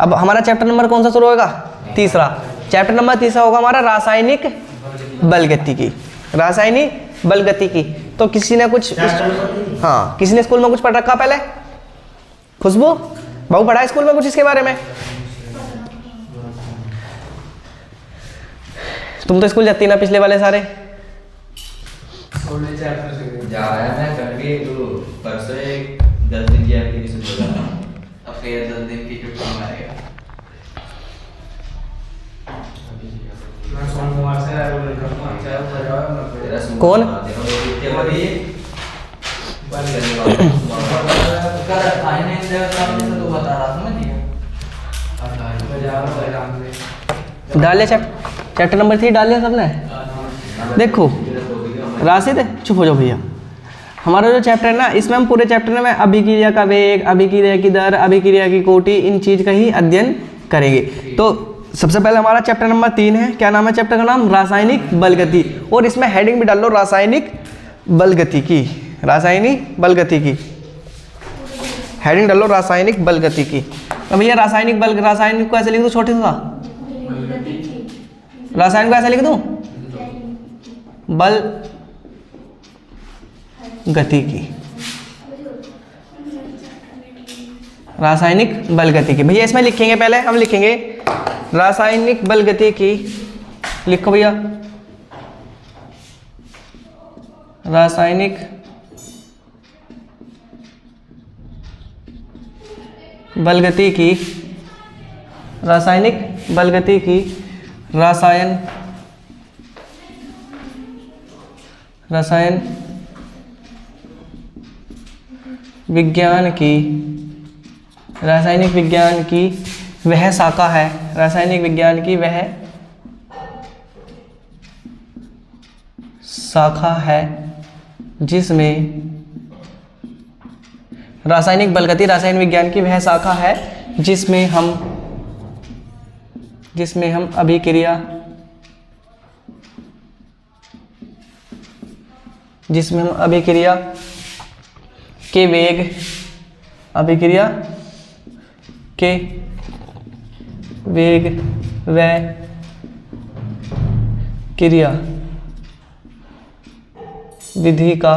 अब हमारा chapter number कौन सा शुरू होगा? तीसरा। चैप्टर नंबर तीसरा होगा हमारा रासायनिक बलगतिकी। रासायनिक बलगतिकी। तो किसी ने कुछ, हाँ किसी ने स्कूल में कुछ पढ़ रखा पहले? खुशबू बाबू पढ़ा स्कूल में कुछ इसके बारे में? तुम तो स्कूल जाती ना पिछले वाले सारे? जा रहा है मैं कल भी तो परसों एक 10 दिन की एप्लीकेशन लगा था, अब फिर 10 दिन की छुट्टी मारेगा। मैं सोमवार से रेगुलर करता हूं, चाहे वो जाओ ना तेरा सोमवार कौन? के वाली बंद करने वाला कर आने दे सामने से तो बता रहा था मैं दिया मैं जा रहा हूं एग्जाम में। डाल लिया चैप्टर नंबर 3 डाल लिया सबने? देखो राशिद चुप हो जाओ भैया। हमारा जो चैप्टर है ना, इसमें हम पूरे चैप्टर में अभिक्रिया का वेग, अभिक्रिया की दर, अभिक्रिया की कोटि, इन चीज का ही अध्ययन करेंगे। तो सबसे पहले हमारा चैप्टर नंबर 3 है। क्या नाम है चैप्टर का नाम? रासायनिक बलगति। और इसमें हेडिंग भी डाल लो रासायनिक बलगतिकी। रासायनिक बलगतिकी हेडिंग डाल लो रासायनिक बलगतिकी। तो भैया रासायनिक को ऐसे लिख दो छोटे सा, रासायनिक को ऐसे लिख दूं बल गति की, रासायनिक बल गति की। भैया इसमें लिखेंगे, पहले हम लिखेंगे रासायनिक बल गति की। लिखो भैया रासायनिक बल गति की, रासायनिक बल गति की, रसायन विज्ञान की, रासायनिक विज्ञान की वह शाखा है, रासायनिक विज्ञान की वह शाखा है जिसमें रासायनिक बलगति, रासायन विज्ञान की वह शाखा है जिसमें हम अभिक्रिया के वेग, अभिक्रिया के वेग व क्रिया विधि का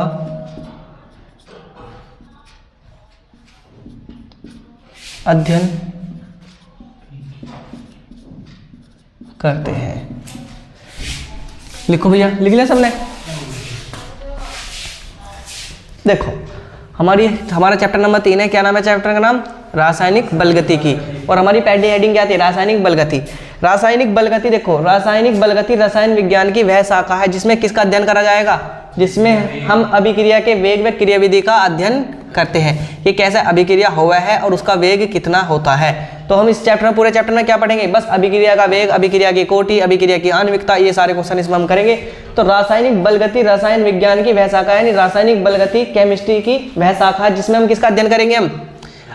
अध्ययन करते हैं। लिखो भैया, लिख लिया सबने? देखो हमारा चैप्टर नंबर 3 है। क्या नाम है चैप्टर का नाम? रासायनिक बलगति की। और हमारी पहली हेडिंग क्या थी? रासायनिक बलगति। रासायनिक बलगति, देखो रासायनिक बलगति रसायन विज्ञान की वह शाखा है जिसमें किसका अध्ययन करा जाएगा? जिसमें हम अभिक्रिया के वेग व क्रियाविधि का अध्ययन करते हैं। ये कैसे अभिक्रिया हुआ है और उसका वेग कितना होता है। तो हम इस चैप्टर में, पूरे चैप्टर में क्या पढ़ेंगे? बस अभिक्रिया का वेग, अभिक्रिया की कोटि, अभिक्रिया की आणविकता, ये सारे क्वेश्चन इसमें हम करेंगे। तो रासायनिक बलगति रसायन विज्ञान की वह शाखा है, रासायनिक बलगति केमिस्ट्री की वह शाखा जिसमें हम किसका अध्ययन करेंगे? हम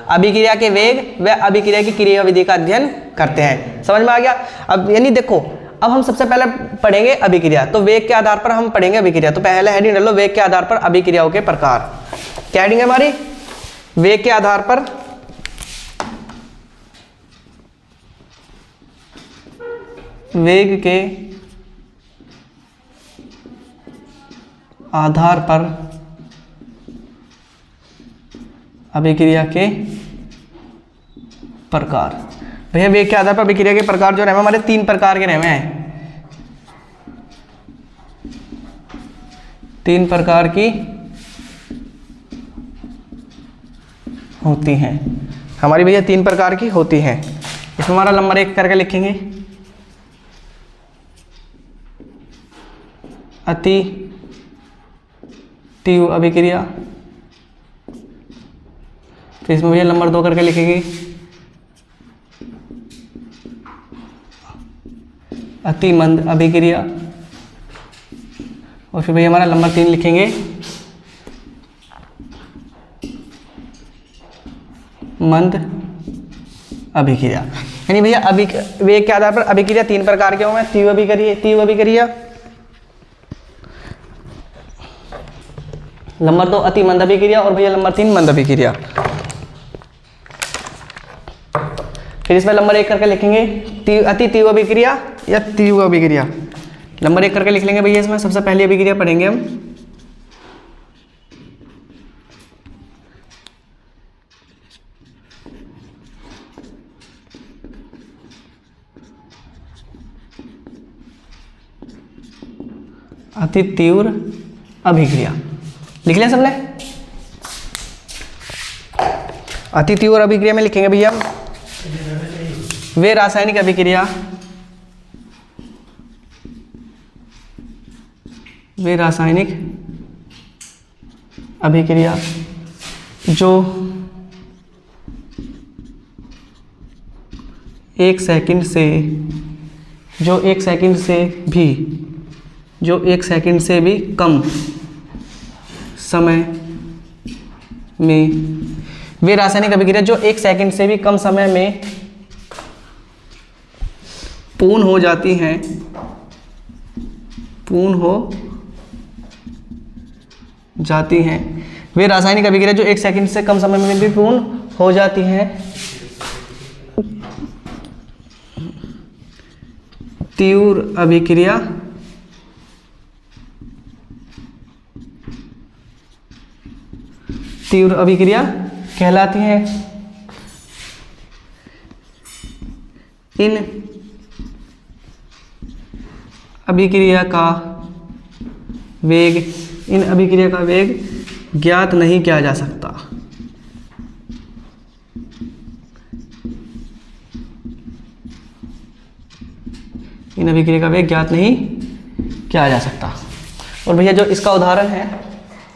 अभिक्रिया के वेग व अभिक्रिया की क्रियाविधि का अध्ययन करते हैं। समझ में आ गया? अब यानी देखो, अब हम सबसे पहले पढ़ेंगे अभिक्रिया। तो वेग के आधार पर हम पढ़ेंगे अभिक्रिया। तो पहले हेडिंग डालो वेग के आधार पर अभिक्रियाओं के प्रकार। क्या हेडिंग है हमारी? वेग के आधार पर अभिक्रिया के प्रकार। भैया वेग के आधार पर अभिक्रिया के प्रकार जो रहे हमारे 3 प्रकार के रहे हैं। 3 प्रकार की होती हैं हमारी, भैया 3 प्रकार की होती हैं। इसमें हमारा नंबर 1 करके लिखेंगे अति तीव्र अभिक्रिया। तो इसमें भैया नंबर 2 करके लिखेंगे अति मंद अभिक्रिया। और फिर भैया हमारा नंबर 3 लिखेंगे मंद अभिक्रिया। यानी भैया वेग के आधार पर अभिक्रिया 3 प्रकार के होंगे। तीव्र अभिक्रिया, नंबर 2 अति मंद अभिक्रिया और भैया नंबर 3 मंद अभिक्रिया। फिर इसमें नंबर 1 करके लिखेंगे अति तीव्र अभिक्रिया या तीव्र अभिक्रिया। नंबर 1 करके लिख लेंगे भैया। इसमें सबसे पहली अभिक्रिया पढ़ेंगे हम अति तीव्र अभिक्रिया। लिख लिया सबने? अति तीव्र अभिक्रिया में लिखेंगे भैया वे रासायनिक अभिक्रिया, वे रासायनिक अभिक्रिया जो 1 सेकंड से भी कम समय में, वे रासायनिक अभिक्रिया जो 1 सेकंड से भी कम समय में पूर्ण हो जाती हैं, वे रासायनिक अभिक्रिया जो 1 सेकंड से कम समय में भी पूर्ण हो जाती हैं, तीव्र अभिक्रिया कहलाती हैं। इन अभिक्रिया का वेग ज्ञात नहीं किया जा सकता। इन अभिक्रिया का वेग ज्ञात नहीं किया जा सकता। और भैया जो इसका उदाहरण है,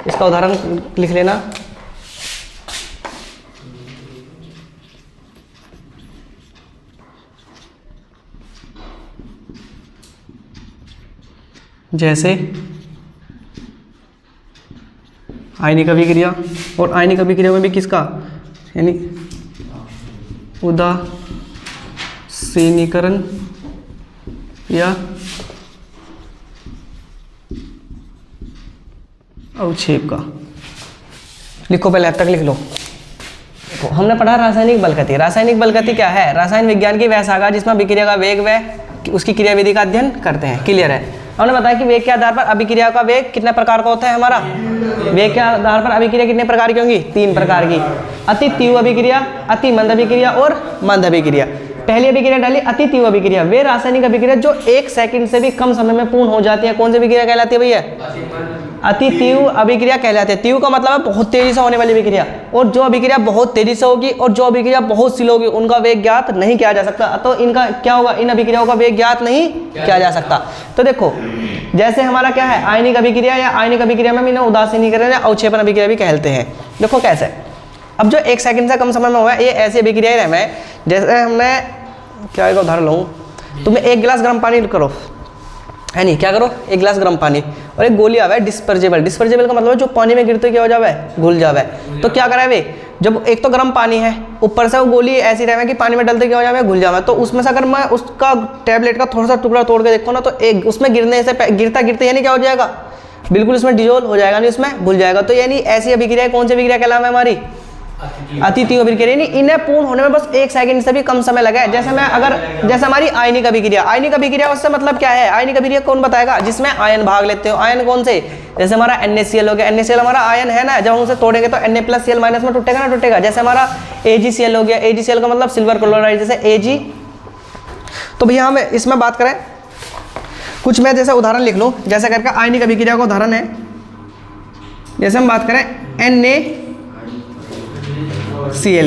इसका उदाहरण लिख लेना। जैसे आयनिक अभिक्रिया, और आयनिक अभिक्रिया में भी किसका यानी उदासीनीकरण या अवक्षेप का। लिखो पहले अब तक लिख लो। देखो हमने पढ़ा रासायनिक बलगति। रासायनिक बलगति क्या है? रासायन विज्ञान की वह शाखा जिसमें अभिक्रिया का वेग व उसकी क्रियाविधि का अध्ययन करते हैं। क्लियर है? हमने बताया कि वेग के आधार पर अभिक्रिया का वेग कितने प्रकार का होता है हमारा। वेग के आधार पर अभिक्रिया कितने प्रकार की होंगी? 3 प्रकार की। अति तीव्र अभिक्रिया, अति मंद अभिक्रिया और मंद अभिक्रिया। पहली अभिक्रिया डाली अति तीव्र अभिक्रिया, वे रासायनिक अभिक्रिया जो 1 सेकंड से भी कम समय में पूर्ण हो जाती है। कौन सी अभिक्रिया कहलाती है भैया? अति तीव्र अभिक्रिया कहलाती है। तीव्र का मतलब है बहुत तेजी से होने वाली अभिक्रिया, और जो अभिक्रिया बहुत तेजी से होगी और जो अभिक्रिया बहुत स्लो होगी उनका वेग ज्ञात नहीं किया जा सकता। तो इनका क्या होगा? इन अभिक्रियाओं का वेग ज्ञात नहीं किया जा सकता। तो देखो जैसे हमारा क्या है आयनिक अभिक्रिया, या आयनिक अभिक्रिया में इन्हें उदासीनीकरण या अवक्षेपण अभिक्रिया भी कहते हैं। देखो कैसे, अब जो 1 सेकंड से कम समय में हुआ है ये ऐसी अभिक्रिया है। जैसे हमने क्या एक उदाहरण लूँ, तुम्हें 1 गिलास गर्म पानी करो, है नहीं, क्या करो 1 गिलास गर्म पानी और एक गोली आवे डिस्पर्जेबल। डिस्पर्जेबल का मतलब है जो पानी में गिरते क्या हो जावे? घुल जावे। तो क्या करे वे, जब एक तो गर्म पानी है ऊपर से वो गोली ऐसी रहे कि पानी में डलते क्या हो जावे? घुल जावे। तो उसमें से अगर मैं उसका टैबलेट का थोड़ा सा टुकड़ा तोड़ के देखो ना, तो एक उसमें गिरने से गिरता यानी क्या हो जाएगा? बिल्कुल उसमें डिजोल्व हो जाएगा, नहीं उसमें घुल जाएगा। तो यानी ऐसी अभिक्रिया कौन सी अभिक्रिया कहलाम है हमारी? अति तीव्र अभिक्रिया। यानी इन्हें पूर्ण होने में बस 1 सेकंड से भी कम समय लगा है। जैसे हमारी आयनिक अभिक्रिया, आयनिक अभिक्रिया उससे मतलब क्या है? आयनिक अभिक्रिया कौन बताएगा? जिसमें आयन भाग लेते हो। आयन कौन से? जैसे हमारा NaCl हो गया, NaCl हमारा आयन है ना, जब हम उसे तोड़ेंगे तो Na+Cl- में टूटेगा ना, टूटेगा। जैसे हमारा AgCl हो गया, AgCl का मतलब सिल्वर क्लोराइड, जैसे Ag। तो भैया हम इसमें बात करें कुछ, मैं जैसे उदाहरण लिख लूँ, जैसे करके आयनिक अभिक्रिया का उदाहरण है। जैसे हम बात करें NaCl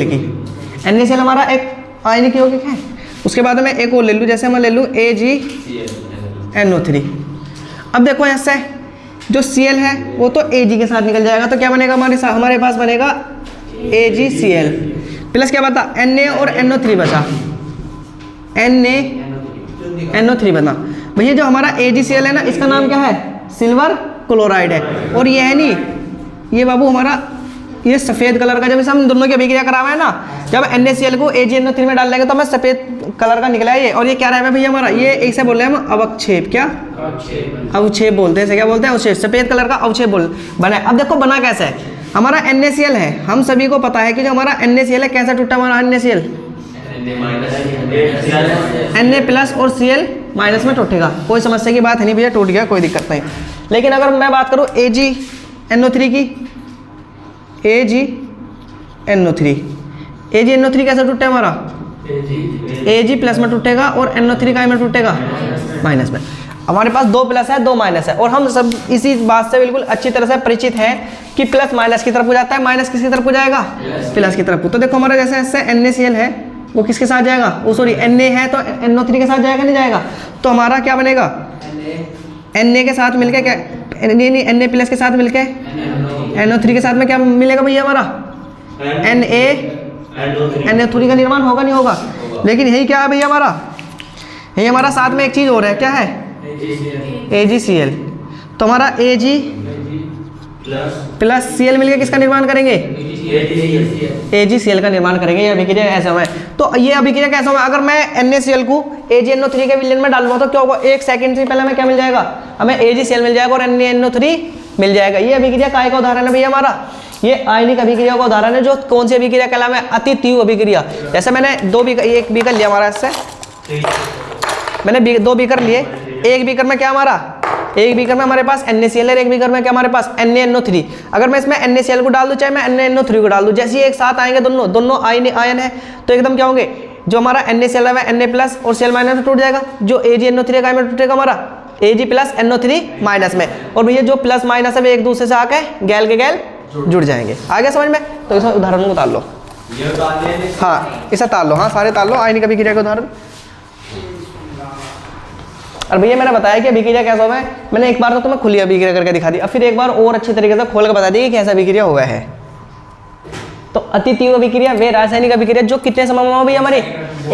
की, NaCl हमारा एक आयनिक यौगिक है। उसके बाद में एक और ले लूँ, जैसे मैं ले लूँ AgNO3। अब देखो ऐसे जो Cl है वो तो Ag के साथ निकल जाएगा, तो क्या बनेगा हमारे पास बनेगा AgCl प्लस क्या बता Na और NO3 बचा, NaNO3 बना। भैया जो हमारा AgCl है ना, इसका नाम क्या है? सिल्वर क्लोराइड है। और ये है नहीं, ये बाबू हमारा ये सफ़ेद कलर का, जब इसे हम दोनों की अभिक्रिया करावा है ना, जब NaCl को AgNO3 में डाल देंगे तो हमें सफ़ेद कलर का निकला है ये। और ये क्या रहा है भैया हमारा? ये इसे बोल रहे हैं हम अवक्षेप। क्या? अवक्षेप बोलते हैं। क्या बोलते हैं? अवक्षेप। सफ़ेद कलर का अवक्षेप बना। अब देखो बना कैसे है? हमारा NaCl है, हम सभी को पता है कि जो हमारा NaCl है कैसा टूटा हमारा NaCl? Na प्लस और Cl माइनस में टूटेगा, कोई समस्या की बात है नहीं भैया, टूट गया कोई दिक्कत नहीं। लेकिन अगर मैं बात करूँ AgNO3 की, AgNO3 कैसे टूटे हमारा, Ag प्लस में टूटेगा और NO3 का में टूटेगा माइनस में। हमारे पास 2 प्लस है 2 माइनस है, और हम सब इसी बात से बिल्कुल अच्छी तरह से परिचित हैं कि प्लस माइनस की तरफ हो जाता है, माइनस किसकी तरफ हो जाएगा, प्लस की तरफ। तो देखो हमारा जैसे ऐसे NaCl है वो किसके साथ जाएगा, वो सॉरी Na है तो NO3 के साथ जाएगा नहीं जाएगा, तो हमारा क्या बनेगा, Na के साथ मिलके क्या, नहीं Na प्लस के साथ मिलके NO3 के साथ में क्या मिलेगा भैया हमारा NO3 का निर्माण होगा नहीं होगा। लेकिन यही क्या है भैया हमारा, यही हमारा साथ में एक चीज़ और है, क्या है AgCl। तो हमारा Ag प्लस Cl मिलकर किसका निर्माण करेंगे, AgCl का निर्माण करेंगे। ये अभिक्रिया ऐसा है। तो ये अभिक्रिया कैसा होगा, अगर मैं NaCl को AgNO3 के विलयन में डालूंगा तो क्या होगा, 1 सेकंड से पहले हमें क्या मिल जाएगा, हमें AgCl मिल जाएगा और NaNO3 मिल जाएगा। ये अभिक्रिया काय का उदाहरण है भैया हमारा, ये आयनिक अभिक्रिया का उदाहरण है। जो कौन सी अभिक्रिया का नाम है, अति तीव्र अभिक्रिया। जैसे मैंने एक बीकर लिया हमारा, इससे मैंने 2 बीकर लिए, एक बीकर में क्या हमारा, एक बीकर में हमारे पास NaCl है, एक बीकर में क्या हमारे पास NaNO3। अगर मैं इसमें NaCl को डाल दूं चाहे मैं NaNO3 को डाल दूं, जैसे ही एक साथ आएंगे दोनों आयन है तो एकदम क्या होंगे, जो हमारा NaCl है Na प्लस और Cl माइनस में टूट जाएगा, जो AgNO3 का में टूटेगा हमारा Ag प्लस NO3 माइनस में, और भैया जो प्लस माइनस है वे एक दूसरे से आके गैल के गैल जुड़ जाएंगे। आ गया समझ में। तो इस उदाहरण को उतार लो, हाँ इसे ताल लो, हाँ सारे ताल लो आयनिक अभिक्रिया का उदाहरण। और भैया मैंने बताया कि अभिक्रिया कैसा हुआ है, मैंने एक बार तो तुम्हें खुली अभिक्रिया करके दिखा दी, अब फिर एक बार और अच्छी तरीके से खोल कर बता दी कि कैसा अभिक्रिया हुआ है। तो अति तीव्र अभिक्रिया वे रासायनिक अभिक्रिया जो कितने समय में हो भैया हमारी,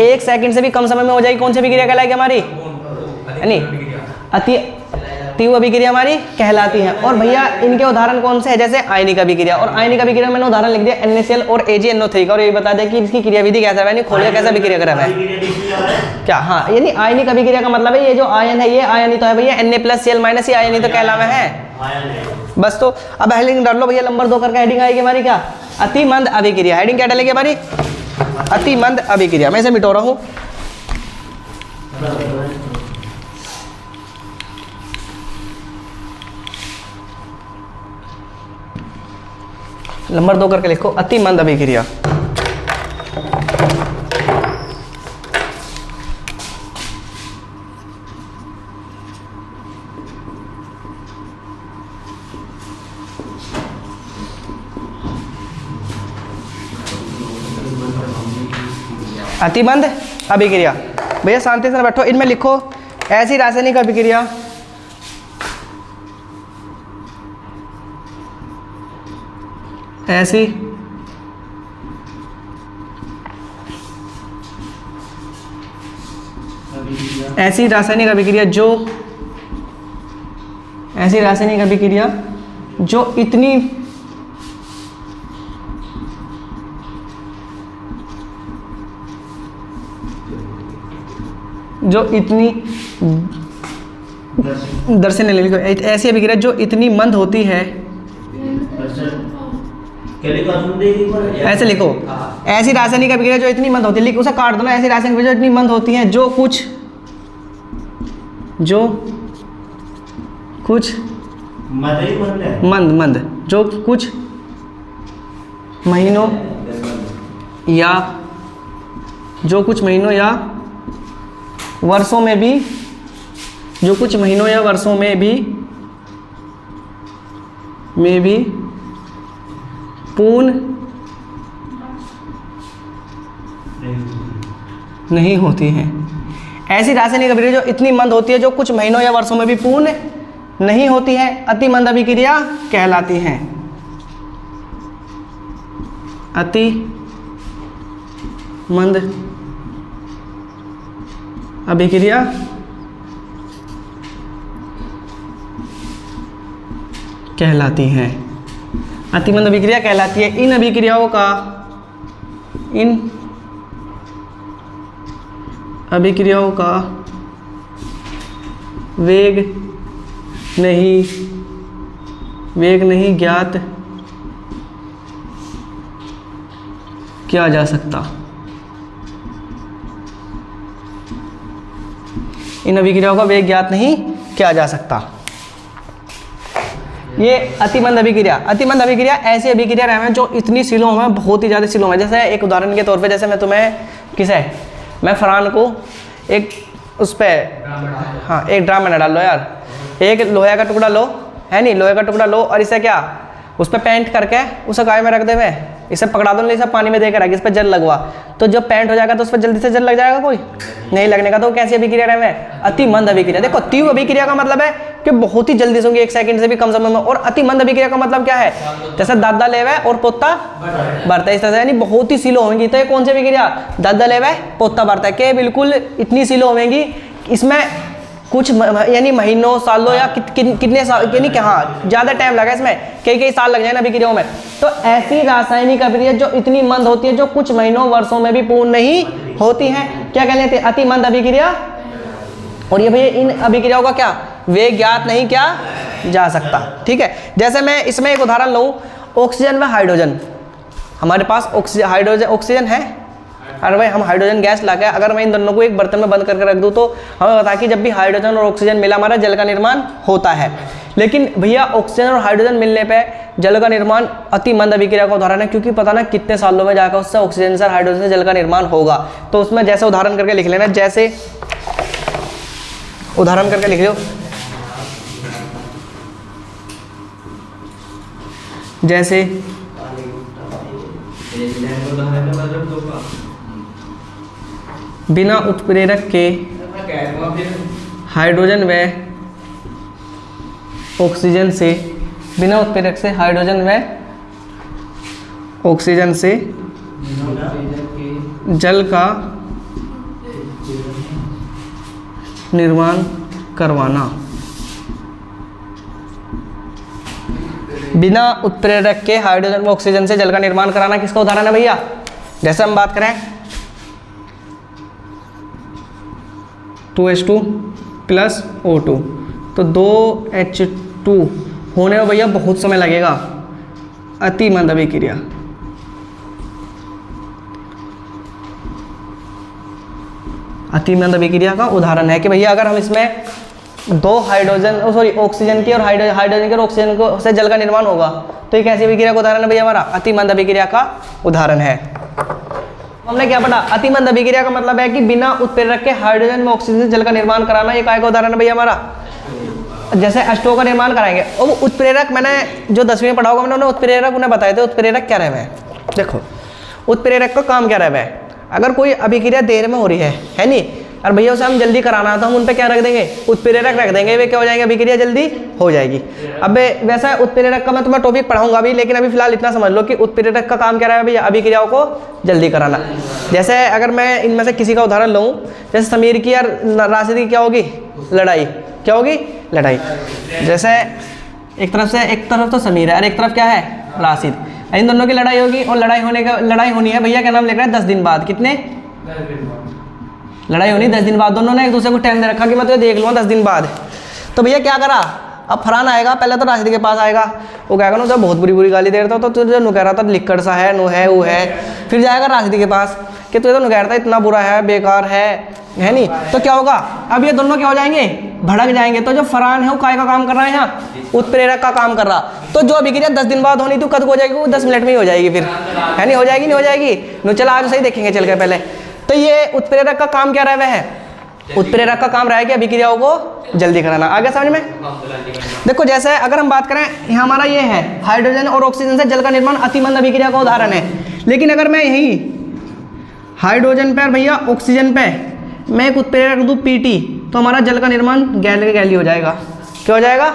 1 सेकंड से भी कम समय में हो जाएगी। कौन सी अभिक्रिया कहलाएगी हमारी, यानी अति तीव्र अभिक्रिया हमारी कहलाती है। और भैया इनके उदाहरण कौन से है, जैसे आयनिक अभिक्रिया, और आयनिक अभिक्रिया मैंने उदाहरण लिख दिया NaCl और AgNO3 का, और ये बता दें कि इसकी क्रियाविधि कैसा है, यानी खोल के कैसा अभिक्रिया करा है क्या। हाँ यानी आयनिक अभिक्रिया का मतलब है ये जो आयन है ये आयन ही तो है भैया, Na प्लस Cl माइनस ये आयन ही तो कहलावा है बस। तो अब हेडिंग डाल लो भैया, नंबर 2 करके हेडिंग आएगी हमारी क्या, अति मंद अभिक्रिया। हेडिंग क्या डालेगी हमारी, अति मंद अभिक्रिया। मैं इसे मिटो रहा हूँ। नंबर 2 करके लिखो, अति मंद अभिक्रिया। अति मंद अभिक्रिया भैया शांति से बैठो, इनमें लिखो ऐसी रासायनिक अभिक्रिया ऐसी रासायनिक अभिक्रिया जो इतनी दर्शन ले लिखो, ऐसी अभिक्रिया जो इतनी मंद होती है, ऐसे लिखो ऐसी रासायनिक अभिक्रिया जो इतनी मंद होती है, लिखो उसे काट दो ना, ऐसी रासायनिक अभिक्रिया जो इतनी मंद होती है जो कुछ मंद जो कुछ महीनों या वर्षों में भी पूर्ण नहीं होती हैं। ऐसी रासायनिक अभिक्रिया जो इतनी मंद होती है जो कुछ महीनों या वर्षों में भी पूर्ण नहीं होती है, अति मंद अभिक्रिया कहलाती हैं। अति मंद अभिक्रिया कहलाती हैं, अति मंद अभिक्रिया कहलाती है। इन अभिक्रियाओं का वेग नहीं ज्ञात किया जा सकता। इन अभिक्रियाओं का वेग ज्ञात नहीं किया जा सकता। ये अतिमंद अभिक्रिया, अतिमंद अभिक्रिया ऐसी अभिक्रिया हैं जो इतनी स्लो हैं, बहुत ही ज़्यादा स्लो हैं। जैसे एक उदाहरण के तौर पे, जैसे मैं तुम्हें मैं फरहान को एक उस पर, हाँ एक ड्राम में डाल लो यार, एक लोहे का टुकड़ा लो, है नहीं, लोहे का टुकड़ा लो और इसे क्या उस पर पेंट करके उसे काय में रख दे, मैं इसे पकड़ा दो, नहीं इसे पानी में दे कर रख, इस पर जल लगवा, तो जब पेंट हो जाएगा तो उस पर जल्दी से जल लग जाएगा, कोई नहीं लगने का। तो कैसी अभिक्रिया है? अति मंद अभिक्रिया। देखो तीव्र अभिक्रिया का मतलब है कि बहुत ही जल्दी से होंगी, 1 सेकंड से भी कम समय में। और अति मंद अभिक्रिया का मतलब क्या है? जैसे दादा लेवे और पोता बढ़ता है, इस तरह से, यानी बहुत ही स्लो होंगी। तो ये कौन सी अभिक्रिया? दादा लेवे पोता बढ़ता है, कि बिल्कुल इतनी स्लो होंगी, इसमें कुछ यानी महीनों सालों या कितने साल, यानी कि हाँ ज़्यादा टाइम लगा इसमें, कई साल लग जाए ना अभिक्रियाओं में। तो ऐसी रासायनिक अभिक्रिया जो इतनी मंद होती है, जो कुछ महीनों वर्षों में भी पूर्ण नहीं होती हैं, क्या कह लेते हैं? अति मंद अभिक्रिया। और ये भैया इन अभिक्रियाओं का क्या वेग ज्ञात नहीं किया जा सकता। ठीक है, जैसे मैं इसमें एक उदाहरण लूँ, ऑक्सीजन व हाइड्रोजन। हमारे पास ऑक्सीजन है, अरे भाई हम हाइड्रोजन गैस ला के अगर मैं इन दोनों को एक बर्तन में बंद करके रख दूं तो हमें बता कि जब भी हाइड्रोजन और ऑक्सीजन मिला हमारा जल का निर्माण होता है। लेकिन भैया ऑक्सीजन और हाइड्रोजन मिलने पे जल का निर्माण अति मंद अभिक्रिया का उदाहरण है, क्योंकि पता ना कितने सालों में जाकर उससे ऑक्सीजन से हाइड्रोजन से जल का निर्माण होगा। तो उसमें जैसे उदाहरण करके लिख लेना, जैसे उदाहरण करके लिख लो, जैसे बिना उत्प्रेरक के हाइड्रोजन व ऑक्सीजन से, बिना उत्प्रेरक से हाइड्रोजन व ऑक्सीजन से जल का निर्माण करवाना। बिना उत्प्रेरक के हाइड्रोजन व ऑक्सीजन से जल का निर्माण कराना किसका उदाहरण है भैया? जैसे हम बात करें 2H2 प्लस O2, तो 2H2 होने में भैया बहुत समय लगेगा, अति मंद अभिक्रिया। अति मंद अभिक्रिया का उदाहरण है कि भैया अगर हम इसमें दो ऑक्सीजन की और हाइड्रोजन की और ऑक्सीजन को से जल का निर्माण होगा, तो ये कैसी अभिक्रिया का उदाहरण है भैया? हमारा अति मंद अभिक्रिया का उदाहरण है। हमने क्या पढ़ा? अति मंद अभिक्रिया का मतलब है कि बिना उत्प्रेरक के हाइड्रोजन व ऑक्सीजन से जल का निर्माण कराना। ये काय का उदाहरण है भैया हमारा? जैसे H2O का निर्माण कराएंगे, और वो उत्प्रेरक मैंने जो 10वीं में पढ़ा होगा, मैंने उत्प्रेरक उन्हें बताए थे। उत्प्रेरक क्या रहे? देखो उत्प्रेरक का काम क्या रहे? अगर कोई अभिक्रिया देर में हो रही है नहीं, और भैया उसे हम जल्दी कराना तो हम उन पे क्या रख देंगे? उत्प्रेरक रख देंगे, वे क्या हो जाएंगे? अभिक्रिया जल्दी हो जाएगी। अब वैसा उत्प्रेरक का मैं तुम्हें टॉपिक पढ़ाऊंगा अभी, लेकिन अभी फिलहाल इतना समझ लो कि उत्प्रेरक का काम क्या रहा है भैया? अभिक्रियाओं को जल्दी कराना। जैसे अगर मैं इनमें से किसी का उदाहरण लूँ, जैसे समीर की और राशिद की क्या होगी? लड़ाई। क्या होगी? लड़ाई। जैसे एक तरफ तो समीर है और एक तरफ क्या है? राशिद। इन दोनों की लड़ाई होगी, और लड़ाई होनी है भैया, क्या नाम लिख रहा है? 10 दिन बाद। कितने? लड़ाई होनी 10 दिन बाद। दोनों ने एक दूसरे को टाइम दे रखा कि मैं तुझे देख लूँगा 10 दिन बाद। तो भैया क्या करा? अब फरहान आएगा, पहले तो राशिद के पास आएगा, वो कहेगा ना, तो बहुत बुरी गाली दे रहा था, तो तुझे नु कह रहा था लिक्कड़ सा है, नो है, वो है। फिर जाएगा राशिद के पास कि तुझे तो नु कह रहा था इतना बुरा है, बेकार है नहीं? तो क्या होगा? अब ये दोनों क्या हो जाएंगे? भड़क जाएंगे। तो जो फरहान है वो काय का काम कर रहा है? यहाँ उत्प्रेरक का काम कर रहा। तो जो अभिक्रिया 10 दिन बाद होनी थी कद हो जाएगी? वो 10 मिनट में ही हो जाएगी फिर, है नहीं? हो जाएगी, नहीं हो जाएगी? नो चला आज सही देखेंगे चल के पहले। तो ये उत्प्रेरक का काम क्या रहा है? उत्प्रेरक का काम रहा है कि अभिक्रियाओं को जल्दी कराना। आगे समझ में? देखो जैसे अगर हम बात करें, हमारा ये है हाइड्रोजन और ऑक्सीजन से जल का निर्माण अति मंद अभिक्रिया का उदाहरण है। लेकिन अगर मैं यही हाइड्रोजन पे और भैया ऑक्सीजन पे मैं एक उत्प्रेरक दूँ PT, तो हमारा जल का निर्माण गैल के गैली हो जाएगा। क्या हो जाएगा?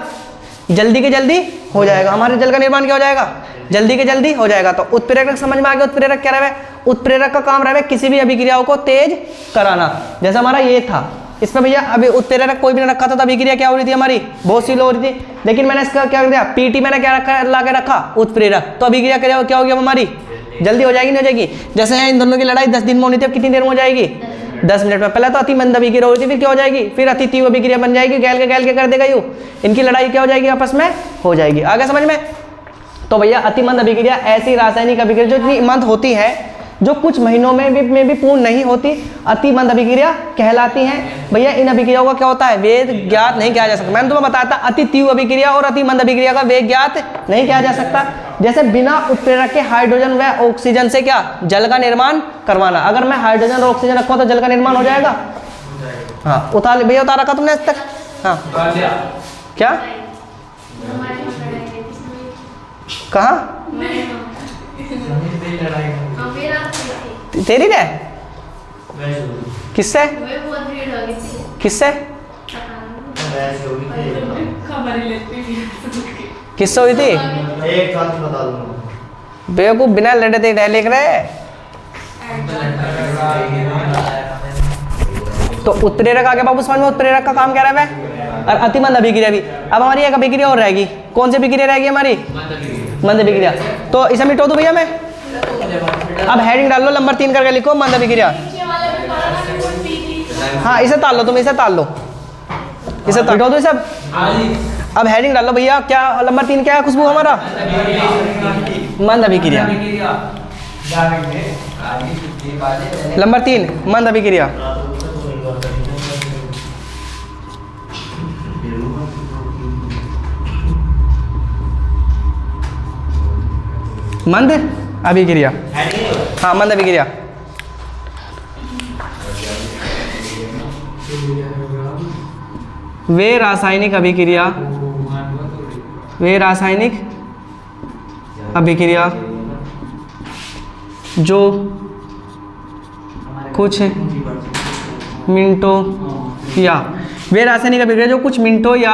जल्दी के जल्दी हो जाएगा। हमारे जल का निर्माण क्या हो जाएगा? जल्दी के जल्दी हो जाएगा। तो उत्प्रेरक समझ में आ गया? उत्प्रेरक क्या रहे? उत्प्रेरक का काम रहे किसी भी अभिक्रियाओं को तेज कराना। जैसे हमारा ये था, इसमें भैया अभी उत्प्रेरक कोई भी नहीं रखा था, तो अभिक्रिया क्या हो रही थी? हमारी बहुत सी हो रही थी। लेकिन मैंने इसका क्या कर दिया? PT मैंने क्या रखा? ला के रखा उत्प्रेरक, तो अभिक्रिया क्या होगी हमारी? जल्दी हो जाएगी, नहीं हो जाएगी? जैसे इन दोनों की लड़ाई 10 दिन में होनी थी, अब कितनी देर में हो जाएगी? 10 मिनट में। पहले तो अति मंद अभिक्रिया होती थी, फिर क्या हो जाएगी? फिर अति तीव्र अभिक्रिया बन जाएगी, गैल के कर देगा यूं। इनकी लड़ाई क्या हो जाएगी? आपस में हो जाएगी। आगे समझ में? तो भैया अति मंद अभिक्रिया ऐसी रासायनिक अभिक्रिया जो इतनी मंद होती है जो कुछ महीनों में भी पूर्ण नहीं होती, अति मंद अभिक्रिया कहलाती हैं। भैया इन अभिक्रियाओं का क्या होता है, वेग ज्ञात नहीं किया जा सकता। मैंने तुम्हें बताया था अति तीव्र अभिक्रिया और अति मंद अभिक्रिया का वेग ज्ञात नहीं किया जा सकता। जैसे बिना उत्प्रेरक के हाइड्रोजन व ऑक्सीजन से क्या जल का निर्माण करवाना। अगर मैं हाइड्रोजन और ऑक्सीजन रखूँ तो जल का निर्माण हो जाएगा। हाँ उतार भैया, उतार रखा तुमने आज तक। हाँ क्या कहाँ तेरी ने किससे किससे किससे हुई थी? एक साथ बता दूंगा। बेवकूफ बिना लड़े थे लिख रहे। तो उत्प्रेरक आ गया बाबू समझ में, उत्प्रेरक का काम क्या रहा है और अतिमंद अभिक्रिया भी। अब हमारी एक अभिक्रिया और रहेगी, कौन सी अभिक्रिया रहेगी हमारी? मंद अभिक्रिया। तो इसे मिटो दो भैया मैं। अब हेडिंग डाल लो, नंबर 3 करके लिखो मंद अभिक्रिया। हाँ इसे ताल लो तुम, इसे ताल लो, इसे मिटो दो इसे। अब हेडिंग डाल लो भैया, क्या नंबर 3 क्या है खुशबू हमारा? मंद अभिक्रिया। नंबर 3 मंद अभिक्रिया। मंद अभिक्रिया, हाँ मंद अभिक्रिया। वे रासायनिक अभिक्रिया, वे रासायनिक अभिक्रिया जो कुछ मिनटों या वे रासायनिक अभिक्रिया जो कुछ मिनटों या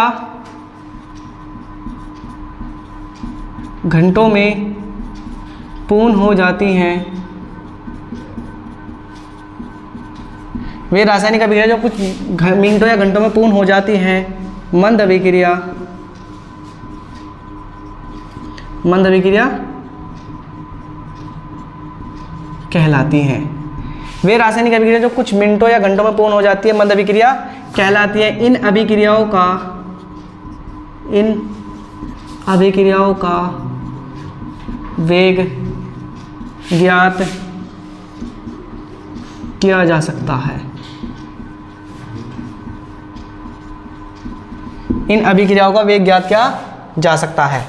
घंटों में पूर्ण हो जाती हैं। वे रासायनिक अभिक्रिया जो कुछ मिनटों या घंटों में पूर्ण हो जाती हैं मंद अभिक्रिया, मंद अभिक्रिया कहलाती हैं। वे रासायनिक अभिक्रिया जो कुछ मिनटों या घंटों में पूर्ण हो जाती है मंद अभिक्रिया कहलाती है। इन अभिक्रियाओं का वेग ज्ञात किया जा सकता है। इन अभिक्रियाओं का वेग ज्ञात किया जा सकता है।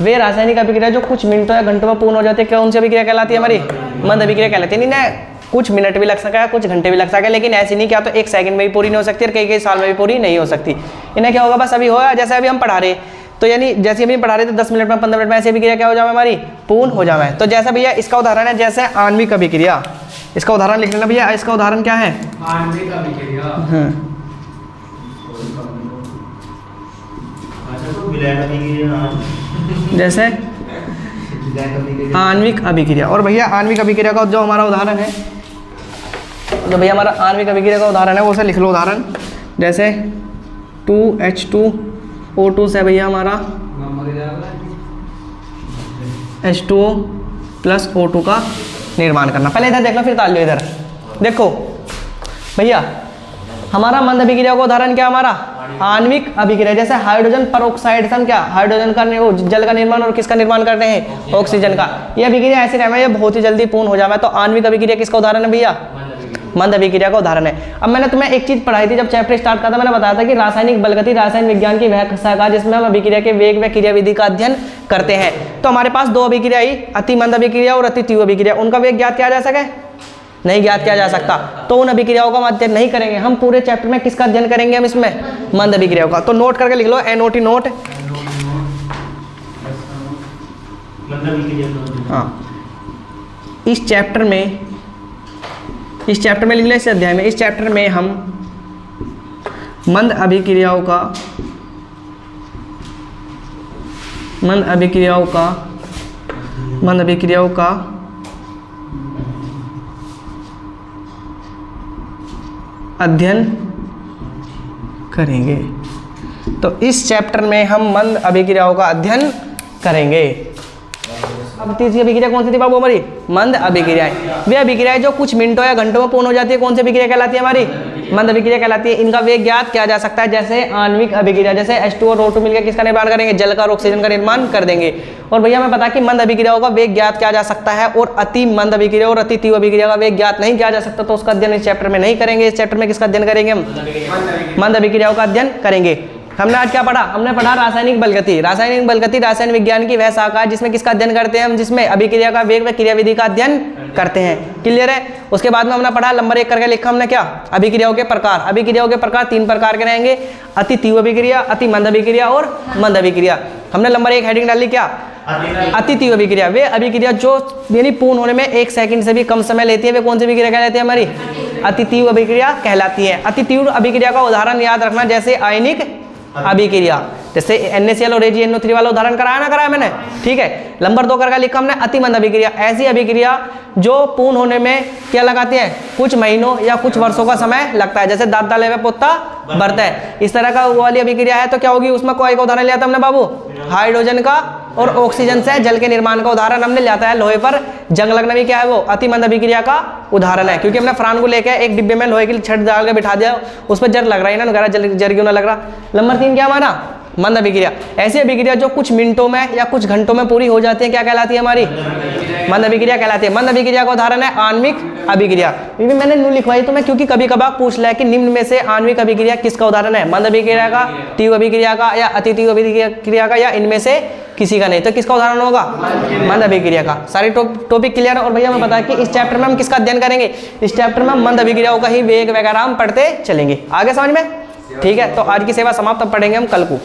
वे रासायनिक अभिक्रिया जो कुछ मिनटों या घंटों में पूर्ण हो जाती है, क्या उनसे अभिक्रिया कहलाती है हमारी? मंद अभिक्रिया कहलाती है। इन्हें कुछ मिनट भी लग सका है, कुछ घंटे भी लग सका है, लेकिन ऐसी नहीं क्या तो 1 सेकंड में भी पूरी नहीं हो सकती और कई साल में भी पूरी नहीं हो सकती। इन्हें क्या होगा, बस अभी होगा जैसे अभी हम पढ़ा रहे, तो यानी जैसे अभी पढ़ा रहे थे 10 मिनट में 15 मिनट में ऐसी अभिक्रिया क्या हो जाए हमारी? पूर्ण हो जाए। तो जैसा भैया इसका उदाहरण है, जैसे आणविक अभिक्रिया, इसका उदाहरण लिख लेना भैया। इसका उदाहरण क्या है? आणविक अभिक्रिया। जैसे आणविक अभिक्रिया। और भैया आणविक अभिक्रिया का जो हमारा उदाहरण है, जो भैया हमारा आणविक अभिक्रिया का उदाहरण है वो से लिख लो उदाहरण। जैसे 2H2O2 से भैया हमारा H2O प्लस O2 का निर्माण करना। पहले इधर देख लो फिर ताल लो। इधर देखो भैया, हमारा मंद अभिक्रिया का उदाहरण क्या हमारा? आणविक अभिक्रिया। जैसे हाइड्रोजन परऑक्साइड से हम क्या हाइड्रोजन का जल का निर्माण और किसका निर्माण करते हैं? ऑक्सीजन का। ये अभिक्रिया ऐसी रहना है, ये बहुत ही जल्दी पूर्ण हो जाए। तो आणविक अभिक्रिया किसका उदाहरण है भैया? मंद अभिक्रिया का उदाहरण है। अब मैंने तुम्हें एक चीज पढ़ाई थी जब चैप्टर स्टार्ट करता, मैंने बताया था कि रासायनिक बलगति रसायन विज्ञान की वह शाखा जिसमें हम अभिक्रिया के वेग व क्रियाविधि का अध्ययन करते हैं। तो हमारे पास 2 अभिक्रिया आई, अति मंद अभिक्रिया और अति तीव्र अभिक्रिया। उनका वेग ज्ञात किया जा सके? नहीं ज्ञात किया जा सकता। तो उन अभिक्रियाओं का हम अध्ययन नहीं करेंगे। हम पूरे चैप्टर में किसका अध्ययन करेंगे? हम इसमें मंद अभिक्रियाओं का। तो नोट करके लिख लो, NOT नोट। हाँ, इस चैप्टर में लिख लो, इस अध्याय में, इस चैप्टर में हम मंद अभिक्रियाओं का अध्ययन करेंगे। तो इस चैप्टर में हम मंद अभिक्रियाओं का अध्ययन करेंगे। अब तीसरी अभिक्रिया कौन सी थी बाबू हमारी? मंद अभिक्रियाएं। वे अभिक्रियाएं जो कुछ मिनटों या घंटों में पूर्ण हो जाती है कौन सी अभिक्रिया कहलाती है हमारी? मंद अभिक्रिया कहलाती है। इनका वेग ज्ञात किया जा सकता है जैसे आणविक अभिक्रिया, जैसे H2 और O2 मिलकर किसका निर्माण करेंगे? जल का और ऑक्सीजन का निर्माण कर देंगे। और भैया हमें पता कि मंद अभिक्रियाओं का वेग ज्ञात किया जा सकता है और अति मंद अभिक्रिया और अति तीव्र अभिक्रिया का वेग ज्ञात नहीं किया जा सकता, तो उसका अध्ययन इस चैप्टर में नहीं करेंगे। इस चैप्टर में किसका अध्ययन करेंगे हम? मंद अभिक्रियाओं का अध्ययन करेंगे। हमने आज क्या पढ़ा? हमने पढ़ा रासायनिक बलगति। रासायनिक बलगति रसायन विज्ञान की वह शाखा है जिसमें किसका अध्ययन करते हैं हम? जिसमें अभिक्रिया का वेग व क्रियाविधि का अध्ययन करते हैं। क्लियर है? उसके बाद में हमने पढ़ा नंबर 1 करके लिखा हमने क्या? अभिक्रियाओं के प्रकार। अभिक्रियाओं के प्रकार 3 प्रकार के रहेंगे, अति तीव्र अभिक्रिया, अति मंद अभिक्रिया और मंद अभिक्रिया। हमने नंबर 1 हेडिंग डाली क्या? अति तीव्र अभिक्रिया। वे अभिक्रिया जो यानी पूर्ण होने में 1 सेकंड से भी कम समय लेती है वे कौन सी अभिक्रिया कहलाती है हमारी? अति तीव्र अभिक्रिया कहलाती है। अति तीव्र अभिक्रिया का उदाहरण याद रखना, जैसे आयनिक अभिक्रिया, जैसे NaCl और AgNO3 वाला उदाहरण कराया ना कराया मैंने, ठीक है। नंबर 2 करके लिखा हमने अति मंद अभिक्रिया। ऐसी अभिक्रिया जो पूर्ण होने में क्या लगाती है? कुछ महीनों या कुछ वर्षों का समय लगता है, जैसे दांत डाले में पोता बढ़ता है, इस तरह का वो वाली अभिक्रिया है। तो क्या होगी उसमें? कोई का उदाहरण लिया था हमने बाबू? हाइड्रोजन का और ऑक्सीजन से जल के निर्माण का उदाहरण हमने लिया था। लोहे पर जंग लगना भी क्या है? वो अति मंद अभिक्रिया का उदाहरण है, क्योंकि हमने फ्रान को लेकर एक डिब्बे में लोहे की छड़ डाल के बिठा दिया, उस पर जर लग रहा है ना, जर क्यों ना लग रहा। नंबर 3 क्या हमारा? मंद अभिक्रिया। ऐसी अभिक्रिया जो कुछ मिनटों में या कुछ घंटों में पूरी हो जाती है क्या कहलाती है हमारी? मंद अभिक्रिया कहलाती है। मंद अभिक्रिया का उदाहरण है आणविक अभिक्रिया। ये भी मैंने न्यू लिखवाई तो मैं, क्योंकि कभी कभार पूछ लिया कि निम्न में से आणविक अभिक्रिया किसका उदाहरण है? मंद अभिक्रिया का, तीव्र अभिक्रिया का या अति तीव्र अभिक्रिया का, या इनमें से किसी का नहीं। तो किसका उदाहरण होगा? मंद अभिक्रिया का। सारे टॉपिक क्लियर है। और भैया हमें पता है कि इस चैप्टर में हम किसका अध्ययन करेंगे? इस चैप्टर में हम मंद अभिक्रियाओं का ही वेग वगैरह हम पढ़ते चलेंगे। आगे समझ में? ठीक है, तो आज की सेवा समाप्त, अब पढ़ेंगे हम कल को।